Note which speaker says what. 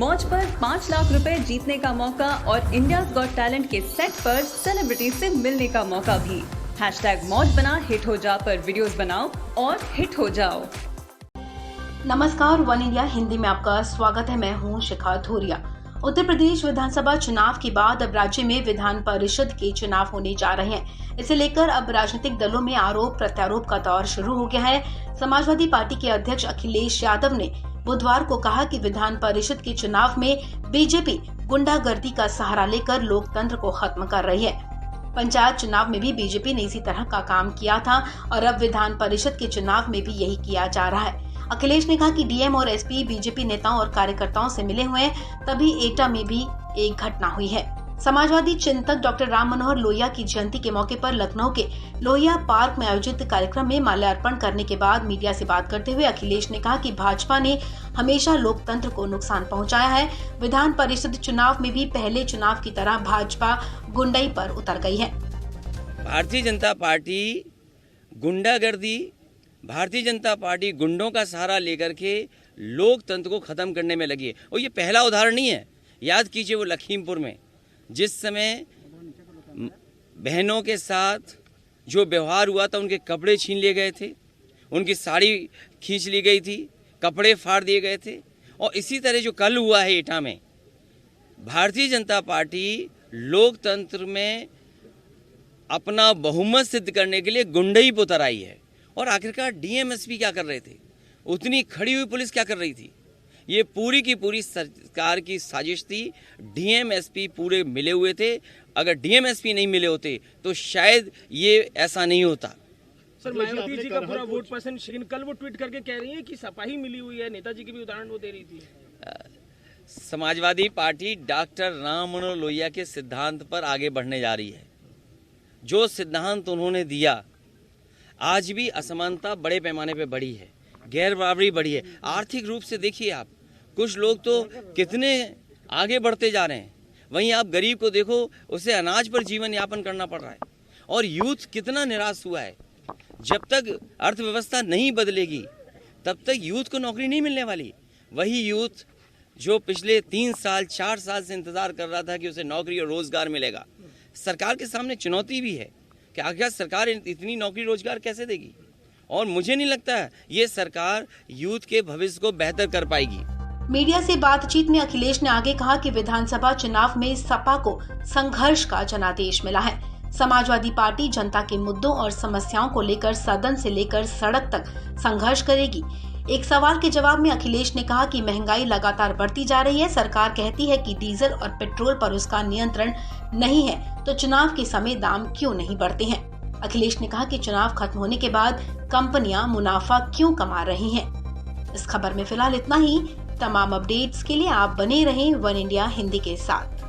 Speaker 1: मौज पर 5 लाख रुपए जीतने का मौका और इंडियाज गॉट टैलेंट के सेट पर सेलिब्रिटी से मिलने का मौका भी। #मौज बना हिट हो जा पर वीडियोस बनाओ और हिट हो जाओ।
Speaker 2: नमस्कार, वन इंडिया हिंदी में आपका स्वागत है। मैं हूं शिखा धोरिया। उत्तर प्रदेश विधानसभा चुनाव के बाद अब राज्य में विधान परिषद के चुनाव होने जा रहे हैं। इसे लेकर अब राजनीतिक दलों में आरोप प्रत्यारोप का दौर शुरू हो गया है। समाजवादी पार्टी के अध्यक्ष अखिलेश यादव ने बुधवार को कहा कि विधान परिषद के चुनाव में बीजेपी गुंडागर्दी का सहारा लेकर लोकतंत्र को खत्म कर रही है। पंचायत चुनाव में भी बीजेपी ने इसी तरह का काम किया था और अब विधान परिषद के चुनाव में भी यही किया जा रहा है। अखिलेश ने कहा कि डीएम और एसपी बीजेपी नेताओं और कार्यकर्ताओं से मिले हुए हैं, तभी एटा में भी एक घटना हुई है। समाजवादी चिंतक डॉक्टर राम मनोहर लोहिया की जयंती के मौके पर लखनऊ के लोहिया पार्क में आयोजित कार्यक्रम में माल्यार्पण करने के बाद मीडिया से बात करते हुए अखिलेश ने कहा कि भाजपा ने हमेशा लोकतंत्र को नुकसान पहुंचाया है। विधान परिषद चुनाव में भी पहले चुनाव की तरह भाजपा गुंडाई पर उतर गई है।
Speaker 3: भारतीय जनता पार्टी गुंडागर्दी, भारतीय जनता पार्टी गुंडों का सहारा लेकर के लोकतंत्र को खत्म करने में लगी है। और ये पहला उदाहरण नहीं है। याद कीजिए वो लखीमपुर में जिस समय बहनों के साथ जो व्यवहार हुआ था, उनके कपड़े छीन लिए गए थे, उनकी साड़ी खींच ली गई थी, कपड़े फाड़ दिए गए थे। और इसी तरह जो कल हुआ है एटा में, भारतीय जनता पार्टी लोकतंत्र में अपना बहुमत सिद्ध करने के लिए गुंडई पर उतर आई है। और आखिरकार डीएमएसपी क्या कर रहे थे, उतनी खड़ी हुई पुलिस क्या कर रही थी? ये पूरी की पूरी सरकार की साजिश थी। डीएमएसपी पूरे मिले हुए थे। अगर डीएमएसपी नहीं मिले होते तो शायद ये ऐसा नहीं होता।
Speaker 4: सर, मायावती जी का पूरा वोट परसेंट, लेकिन कल वो ट्वीट करके कह रही है कि सपा ही मिली हुई है। नेताजी की भी उदाहरण वो दे रही थी।
Speaker 3: समाजवादी पार्टी डॉक्टर राम मनोहर लोहिया के सिद्धांत पर आगे बढ़ने जा रही है। जो सिद्धांत उन्होंने दिया, आज भी असमानता बड़े पैमाने पे बढ़ी है, गैर बराबरी बढ़ी है। आर्थिक रूप से देखिए आप, कुछ लोग तो कितने आगे बढ़ते जा रहे हैं, वहीं आप गरीब को देखो, उसे अनाज पर जीवन यापन करना पड़ रहा है। और यूथ कितना निराश हुआ है। जब तक अर्थव्यवस्था नहीं बदलेगी तब तक यूथ को नौकरी नहीं मिलने वाली। वही यूथ जो पिछले 3 साल 4 साल से इंतजार कर रहा था कि उसे नौकरी और रोजगार मिलेगा। सरकार के सामने चुनौती भी है कि आखिर सरकार इतनी नौकरी रोजगार कैसे देगी। और मुझे नहीं लगता ये सरकार यूथ के भविष्य को बेहतर कर पाएगी।
Speaker 2: मीडिया से बातचीत में अखिलेश ने आगे कहा कि विधानसभा चुनाव में सपा को संघर्ष का जनादेश मिला है। समाजवादी पार्टी जनता के मुद्दों और समस्याओं को लेकर सदन से लेकर सड़क तक संघर्ष करेगी। एक सवाल के जवाब में अखिलेश ने कहा कि महंगाई लगातार बढ़ती जा रही है। सरकार कहती है कि डीजल और पेट्रोल पर उसका नियंत्रण नहीं है, तो चुनाव के समय दाम क्यों नहीं बढ़ते हैं? अखिलेश ने कहा कि चुनाव खत्म होने के बाद कंपनियां मुनाफा क्यों कमा रही हैं। इस खबर में फिलहाल इतना ही। तमाम अपडेट्स के लिए आप बने रहें वन इंडिया हिंदी के साथ।